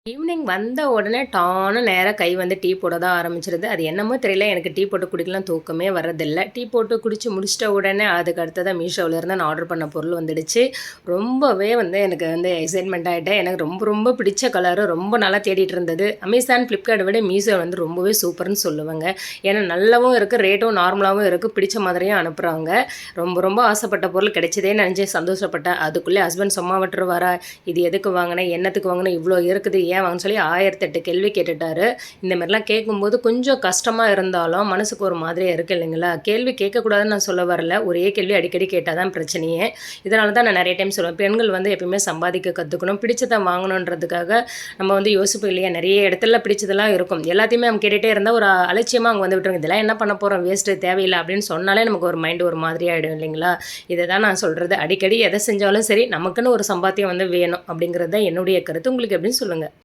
Evening வந்த உடனே டான்னு நேராக கை வந்து டீ போட தான் ஆரம்பிச்சிருது. அது என்னமோ தெரியல, எனக்கு டீ போட்டு குடிக்கலாம் தூக்கமே வர்றதில்ல. டீ போட்டு குடிச்சு முடிச்சிட்ட உடனே அதுக்கு அடுத்ததாக மீஷோவிலேருந்து நான் ஆர்டர் பண்ண பொருள் வந்துடுச்சு. ரொம்பவே வந்து எனக்கு வந்து எக்ஸைட்மெண்ட் ஆகிட்டேன். எனக்கு ரொம்ப ரொம்ப பிடிச்ச கலரு, ரொம்ப நாளாக தேடிட்டு இருந்தது. அமேசான், ஃப்ளிப்கார்ட்டை விட மீஷோ வந்து ரொம்பவே சூப்பர்னு சொல்லுவேங்க. ஏன்னா நல்லாவும் இருக்குது, ரேட்டும் நார்மலாகவும் இருக்குது, பிடிச்ச மாதிரியும் அனுப்புகிறாங்க. ரொம்ப ரொம்ப ஆசைப்பட்ட பொருள் கிடைச்சதே நினச்சி சந்தோஷப்பட்டேன். அதுக்குள்ளே ஹஸ்பண்ட் சும்மா விட்டுருவாரா, இது எதுக்கு வாங்கினேன், என்னத்துக்கு வாங்கினேன், இவ்வளோ இருக்குது, ஏன் வாங்கன்னு சொல்லி 1008 கேள்வி கேட்டுட்டாரு. இந்த மாதிரிலாம் கேட்கும்போது கொஞ்சம் கஷ்டமாக இருந்தாலும் மனசுக்கு ஒரு மாதிரியாக இருக்குது இல்லைங்களா. கேள்வி கேட்கக்கூடாதுன்னு நான் சொல்ல வரல, ஒரே கேள்வி அடிக்கடி கேட்டால் தான் பிரச்சனையே. இதனால தான் நான் நிறைய டைம் சொல்லுவேன், பெண்கள் வந்து எப்பயுமே சம்பாதிக்க கற்றுக்கணும், பிடிச்சதை வாங்கணுன்றதுக்காக நம்ம வந்து யோசிப்போம் இல்லையா. நிறைய இடத்துல பிடிச்சதெல்லாம் இருக்கும், எல்லாத்தையுமே நம்ம கேட்டுகிட்டே இருந்தால் ஒரு அலட்சியமாக அவங்க வந்து விட்டுருங்க, இதெல்லாம் என்ன பண்ண போகிறோம், வேஸ்ட்டு, தேவையில்லை அப்படின்னு சொன்னாலே நமக்கு ஒரு மைண்டு ஒரு மாதிரி ஆகிடும் இல்லைங்களா. இதை தான் நான் சொல்கிறது, அடிக்கடி எதை செஞ்சாலும் சரி நமக்குன்னு ஒரு சம்பாத்தியம் வந்து வேணும் அப்படிங்கிறது தான் என்னுடைய கருத்து. உங்களுக்கு எப்படின்னு சொல்லுங்கள்.